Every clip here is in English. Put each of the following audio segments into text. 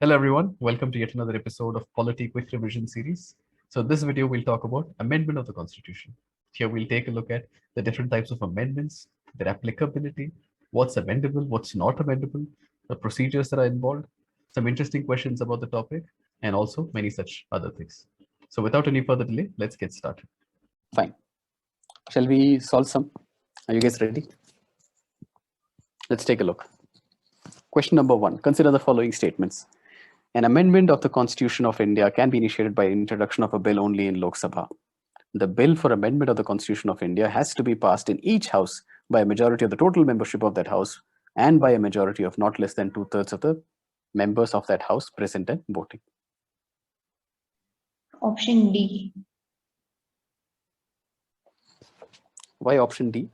Hello everyone, welcome to yet another episode of Polity Quick Revision series. So this video we'll talk about amendment of the Constitution. Here we'll take a look at the different types of amendments, their applicability, what's amendable, what's not amendable, the procedures that are involved, some interesting questions about the topic, and also many such other things. So without any further delay, let's get started. Fine. Shall we solve some? Are you guys ready? Let's take a look. Question number 1. Consider the following statements. An amendment of the Constitution of India can be initiated by introduction of a bill only in Lok Sabha. The bill for amendment of the Constitution of India has to be passed in each house by a majority of the total membership of that house and by a majority of not less than 2/3 of the members of that house present and voting. Option D. Why option D?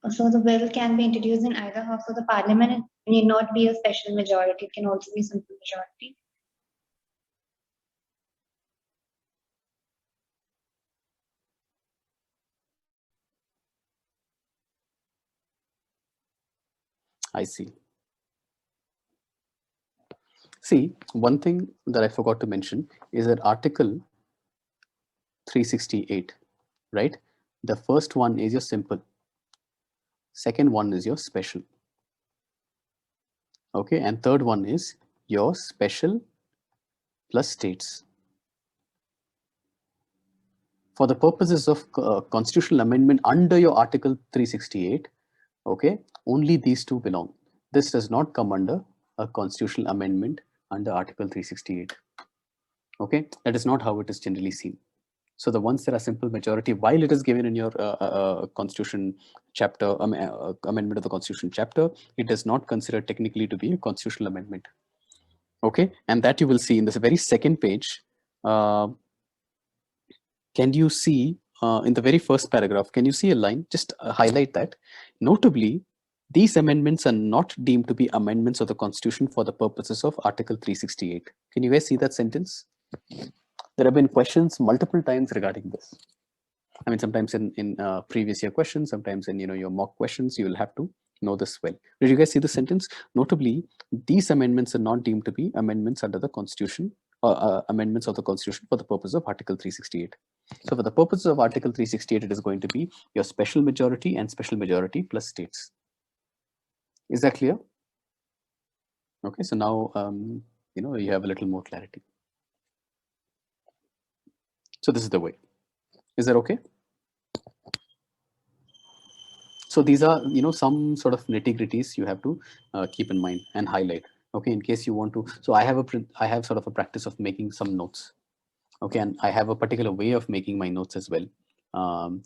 So the bill can be introduced in either house of the parliament. It need not be a special majority. It can also be simple majority. I see. See, one thing that I forgot to mention is that Article 368, right? The first one is your simple. Second one is your special. Okay, and third one is your special plus states. For the purposes of constitutional amendment under your Article 368, okay, only these two belong. This does not come under a constitutional amendment under Article 368. Okay, that is not how it is generally seen. So the ones that are simple majority, while it is given in your constitution chapter, amendment of the constitution chapter, it does not consider technically to be a constitutional amendment. Okay, and that you will see in this very second page. Can you see in the very first paragraph, can you see a line? Just highlight that. Notably, these amendments are not deemed to be amendments of the Constitution for the purposes of Article 368. Can you guys see that sentence? There have been questions multiple times regarding this. I mean, sometimes in previous year questions, sometimes in your mock questions, you will have to know this well. Did you guys see the sentence? Notably, these amendments are not deemed to be amendments under the Constitution or amendments of the Constitution for the purpose of Article 368. So for the purposes of Article 368, it is going to be your special majority and special majority plus states. Is that clear? Okay, so now you have a little more clarity. So this is the way. Is that okay? So these are some sort of nitty-gritties you have to keep in mind and highlight. Okay, in case you want to. So I have sort of a practice of making some notes. Okay, and I have a particular way of making my notes as well.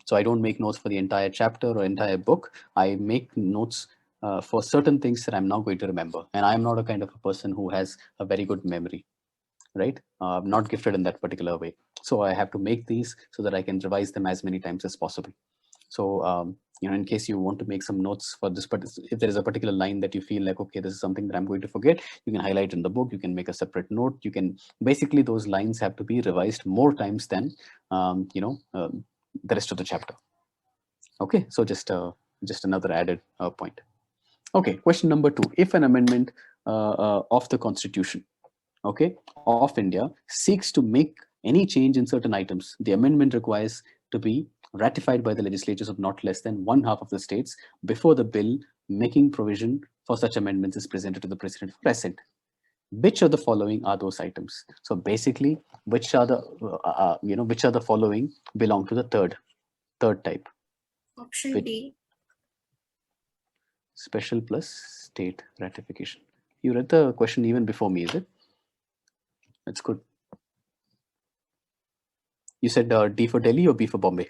So I don't make notes for the entire chapter or entire book. I make notes for certain things that I'm not going to remember. And I'm not a kind of a person who has a very good memory, right? I'm not gifted in that particular way. So I have to make these so that I can revise them as many times as possible. So, in case you want to make some notes for this, but if there is a particular line that you feel like, okay, this is something that I'm going to forget, you can highlight in the book, you can make a separate note. You can basically, those lines have to be revised more times than, the rest of the chapter. Okay, so just another added point. Okay, question number 2. If an amendment of the Constitution, okay, of India seeks to make any change in certain items, the amendment requires to be ratified by the legislatures of not less than 1/2 of the states before the bill making provision for such amendments is presented to the president for assent. Which of the following are those items? So basically, which are the following belong to the third type? Option D. Special plus state ratification. You read the question even before me, is it? That's good. You said D for Delhi or B for Bombay?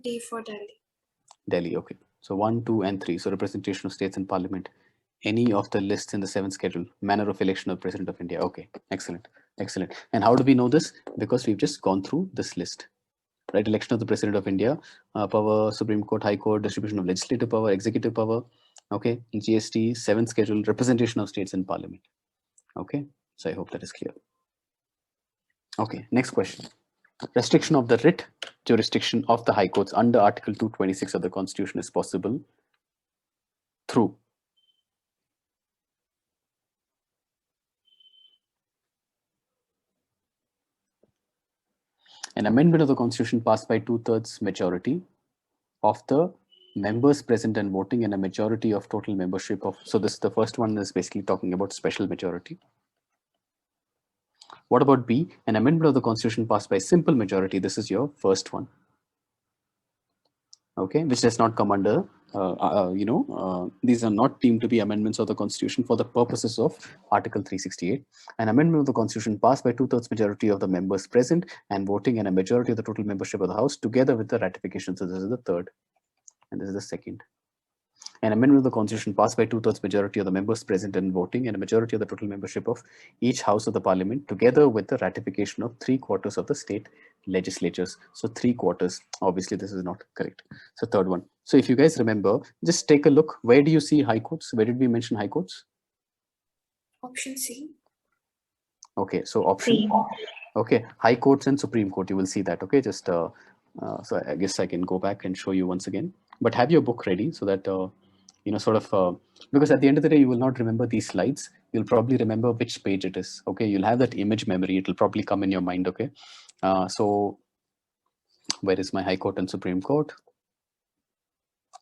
D for Delhi. Delhi, okay. So 1, 2, and 3. So representation of states in parliament. Any of the lists in the 7th schedule. Manner of election of President of India. Okay, excellent, excellent. And how do we know this? Because we've just gone through this list. Right, election of the President of India, power, Supreme Court, High Court, distribution of legislative power, executive power. Okay, GST, 7th schedule, representation of states in parliament. Okay, so I hope that is clear. Okay, next question. Restriction of the writ jurisdiction of the High Courts under Article 226 of the Constitution is possible through An amendment of the Constitution passed by 2/3 majority of the members present and voting and a majority of total membership of. So this, the first one is basically talking about special majority. What about B? An amendment of the Constitution passed by simple majority. This is your first one. Okay, which does not come under, these are not deemed to be amendments of the Constitution for the purposes of Article 368. An amendment of the Constitution passed by 2/3 majority of the members present and voting and a majority of the total membership of the House together with the ratification. So this is the third, and this is the second. An amendment of the Constitution passed by 2/3 majority of the members present and voting and a majority of the total membership of each House of the Parliament together with the ratification of 3/4 of the state legislatures. So 3/4, obviously this is not correct. So third one. So if you guys remember, just take a look. Where do you see high courts? Where did we mention high courts? Option C. Okay, so option C. Okay, high courts and Supreme Court, you will see that. Okay, just so I guess I can go back and show you once again, but have your book ready so that because at the end of the day you will not remember these slides. You'll probably remember which page it is. Okay, you'll have that image memory. It will probably come in your mind. Okay, so where is my High Court and Supreme Court?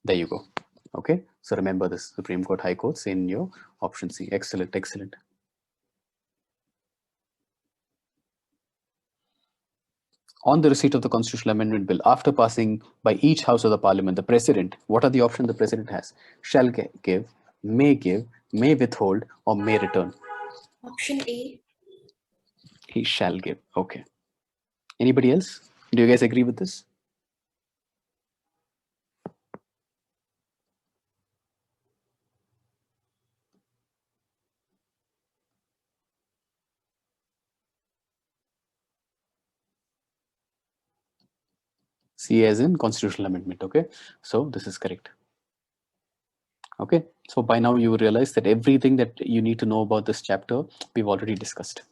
There you go. Okay, so remember this, Supreme Court, High Courts in your option C. Excellent, excellent. On the receipt of the constitutional amendment bill after passing by each House of the Parliament, the President, what are the options the President has? Shall give, may withhold, or may return. Option A. He shall give. Okay. Anybody else? Do you guys agree with this? C as in constitutional amendment. Okay, so this is correct. Okay, so by now you realize that everything that you need to know about this chapter we've already discussed.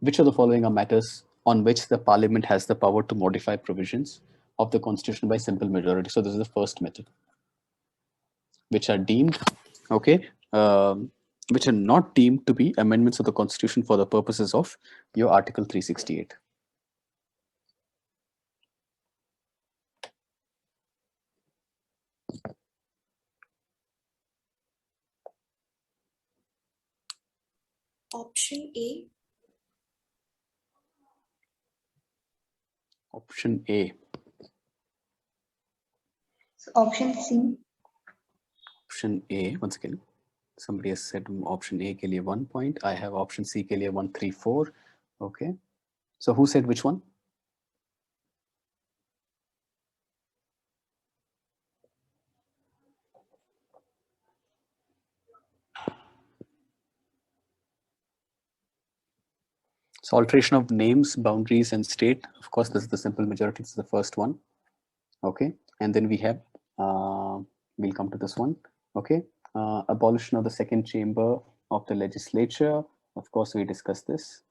Which of the following are matters on which the Parliament has the power to modify provisions of the Constitution by simple majority? So this is the first method. Which are deemed, okay, which are not deemed to be amendments of the Constitution for the purposes of your Article 368. Option A. Option A. So option C. Option A, once again, somebody has said option A ke liye 1 point. I have option C ke liye 1, 3, 4. Okay. So who said which one? So alteration of names, boundaries, and state. Of course, this is the simple majority. This is the first one. Okay. And then we have, we'll come to this one. Okay. Abolition of the second chamber of the legislature. Of course, we discussed this.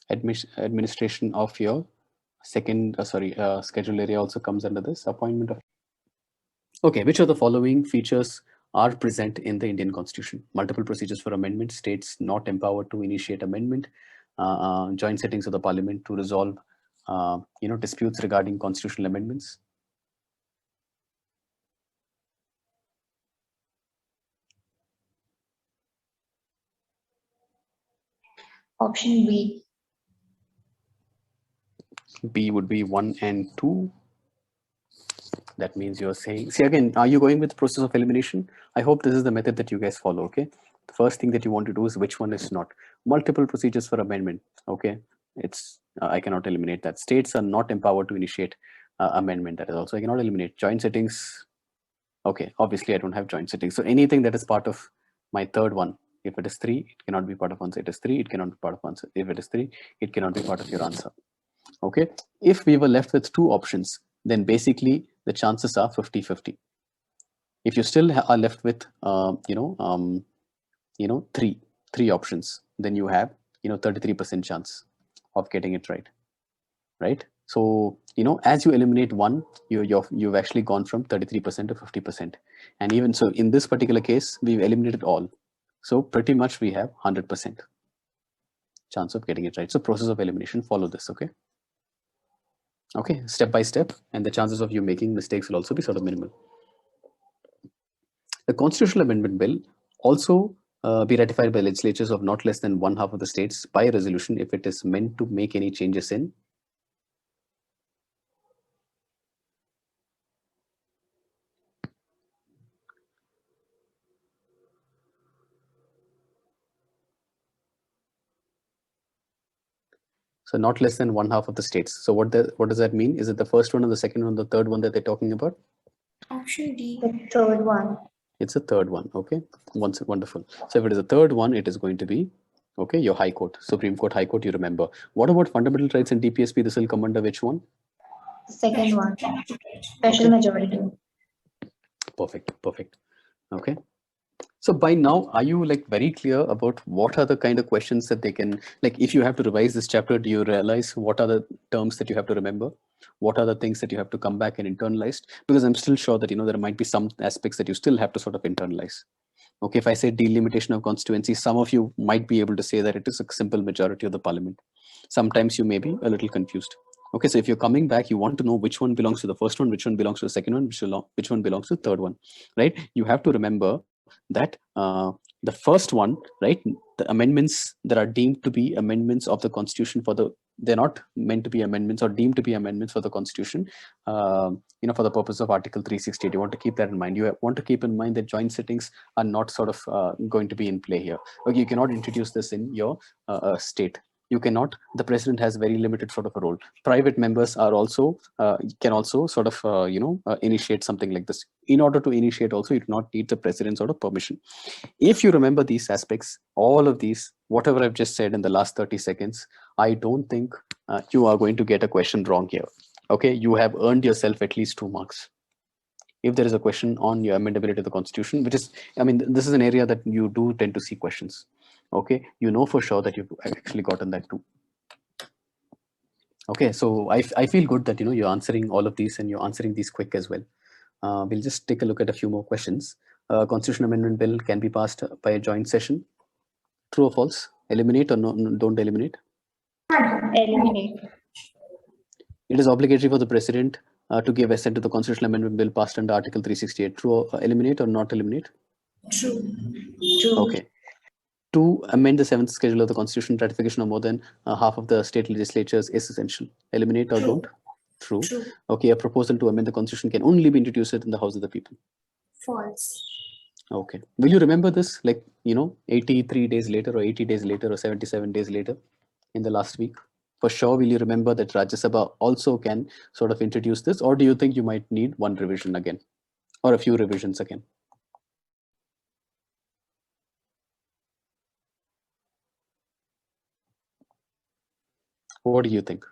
Administration of your second, schedule area also comes under this. Appointment of. Okay, which of the following features are present in the Indian Constitution? Multiple procedures for amendment, states not empowered to initiate amendment, joint sittings of the Parliament to resolve, disputes regarding constitutional amendments. Option B. B would be 1 and 2. That means you're saying, see again, are you going with process of elimination? I hope this is the method that you guys follow, okay? The first thing that you want to do is which one is not. Multiple procedures for amendment, okay? It's, I cannot eliminate that. States are not empowered to initiate amendment. That is also, I cannot eliminate. Joint sittings, okay, obviously I don't have joint sittings. So anything that is part of my third one, if it is 3, it cannot be part of answer. It is 3, it cannot be part of answer. If it is 3, it cannot be part of your answer. Okay, if we were left with 2 options, then basically the chances are 50-50. If you still are left with 3 options, then you have 33% chance. of getting it right, right? So, you know, as you eliminate one, you've actually gone from 33% to 50%. And even so, in this particular case, we've eliminated all. So pretty much we have 100% chance of getting it right. So process of elimination, follow this, okay? Okay, step by step, and the chances of you making mistakes will also be sort of minimal. The Constitutional Amendment Bill also be ratified by legislatures of not less than one half of the states by a resolution if it is meant to make any changes in so not less than one half of the states. So what does that mean? Is it the first one or the second one, or the third one that they're talking about? Option D. The third one. It's a third one. Okay, wonderful. So if it is a third one, it is going to be okay, your High Court, Supreme Court, High Court, you remember. What about fundamental rights and DPSP? This will come under which one? The second one. Special majority. Perfect. Okay. So by now, are you like very clear about what are the kind of questions that they can, like if you have to revise this chapter, do you realize what are the terms that you have to remember? What are the things that you have to come back and internalize? Because I'm still sure that, you know, there might be some aspects that you still have to sort of internalize. Okay, if I say delimitation of constituency, some of you might be able to say that it is a simple majority of the parliament. Sometimes you may be a little confused. Okay, so if you're coming back, you want to know which one belongs to the first one, which one belongs to the second one, which one belongs to the third one, right? You have to remember that the first one, right, the amendments that are deemed to be amendments of the constitution they're not meant to be amendments or deemed to be amendments for the constitution, you know, for the purpose of Article 368. You want to keep that in mind. You want to keep in mind that joint sittings are not sort of going to be in play here. Okay, you cannot introduce this in your state. You cannot, the president has very limited sort of a role. Private members are also can also sort of initiate something like this. In order to initiate also, you do not need the president's sort of permission. If you remember these aspects, all of these, whatever I've just said in the last 30 seconds, I don't think you are going to get a question wrong here. Okay, you have earned yourself at least 2 marks. If there is a question on your amendability of the constitution, which is, I mean, this is an area that you do tend to see questions. Okay, you know for sure that you've actually gotten that too. Okay, so I feel good that, you know, you're answering all of these and you're answering these quick as well. We'll just take a look at a few more questions. Constitution Amendment Bill can be passed by a joint session. True or false? Eliminate or no, don't eliminate? Eliminate. It is obligatory for the president to give assent to the Constitutional Amendment Bill passed under Article 368. True or eliminate or not eliminate? True. True. Okay. To amend the 7th schedule of the Constitution, ratification of more than half of the state legislatures is essential. Eliminate or don't? True. True. Okay, a proposal to amend the Constitution can only be introduced in the House of the People. False. Okay. Will you remember this, like, you know, 83 days later or 80 days later or 77 days later in the last week? For sure, will you remember that Rajya Sabha also can sort of introduce this, or do you think you might need one revision again or a few revisions again? What do you think?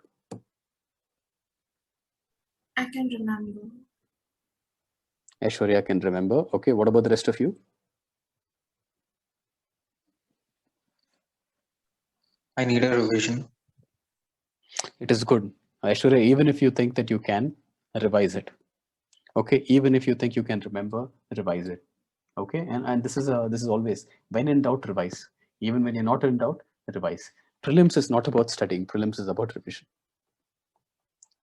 I can remember. Aishwarya can remember. Okay, what about the rest of you? I need a revision. It is good. Aishwarya, even if you think that you can, revise it. Okay, even if you think you can remember, revise it. Okay, and this is always, when in doubt, revise. Even when you're not in doubt, revise. Prelims is not about studying. Prelims is about revision.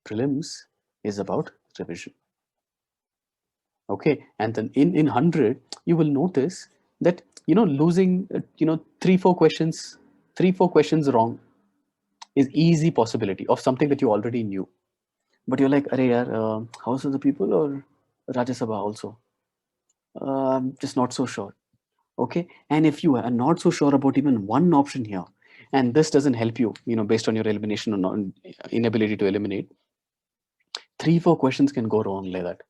Prelims is about revision. Okay, and then in 100, you will notice that, you know, losing, 3-4 questions wrong is easy possibility of something that you already knew. But you're like, Arey yaar, House of the People or Rajya Sabha also? Just not so sure. Okay, and if you are not so sure about even one option here, and this doesn't help you, you know, based on your elimination or inability to eliminate, 3-4 questions can go wrong like that.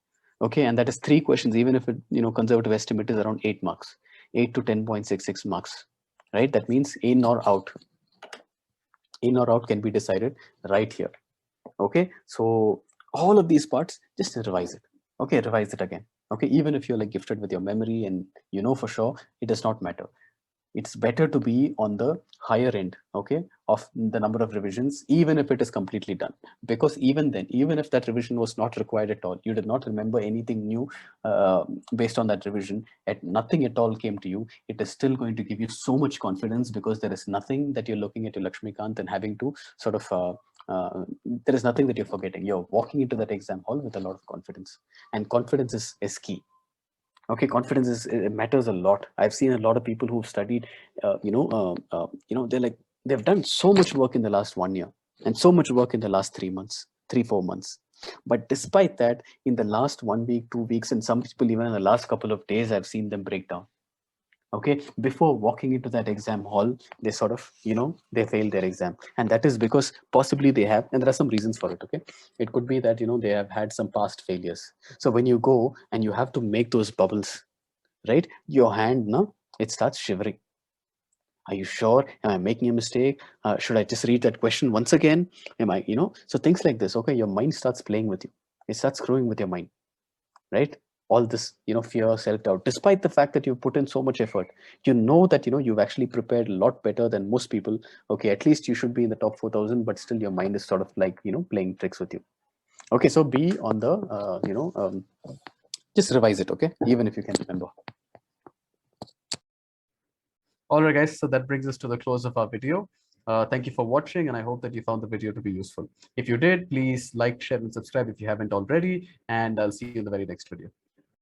Okay, and that is 3 questions, even if it, you know, conservative estimate is around 8 marks, 8 to 10.66 marks, right? That means in or out. In or out can be decided right here. Okay, so all of these parts, just revise it. Okay, revise it again. Okay, even if you're like gifted with your memory and you know for sure, it does not matter. It's better to be on the higher end, okay, of the number of revisions, even if it is completely done. Because even then, even if that revision was not required at all, you did not remember anything new based on that revision, nothing at all came to you, it is still going to give you so much confidence, because there is nothing that you're looking at your Laxmikanth and having to sort of there is nothing that you're forgetting. You're walking into that exam hall with a lot of confidence, and confidence is key. Okay, confidence it matters a lot. I've seen a lot of people who've studied, they've done so much work in the last 1 year and so much work in the last 3 months, 3-4 months. But despite that, in the last 1 week, 2 weeks, and some people even in the last couple of days, I've seen them break down. Okay, before walking into that exam hall, they sort of, they failed their exam. And that is because possibly they have, and there are some reasons for it. Okay, it could be that, they have had some past failures. So when you go and you have to make those bubbles, right, your hand, no, it starts shivering. Are you sure? Am I making a mistake? Should I just read that question once again? Am I, so things like this. Okay, your mind starts playing with you. It starts screwing with your mind, right? All this, fear, self-doubt, despite the fact that you've put in so much effort, that, you've actually prepared a lot better than most people. Okay, at least you should be in the top 4,000, but still your mind is sort of like, playing tricks with you. Okay, so be on the, just revise it, okay? Even if you can remember. All right, guys, so that brings us to the close of our video. Thank you for watching, and I hope that you found the video to be useful. If you did, please like, share, and subscribe if you haven't already, and I'll see you in the very next video.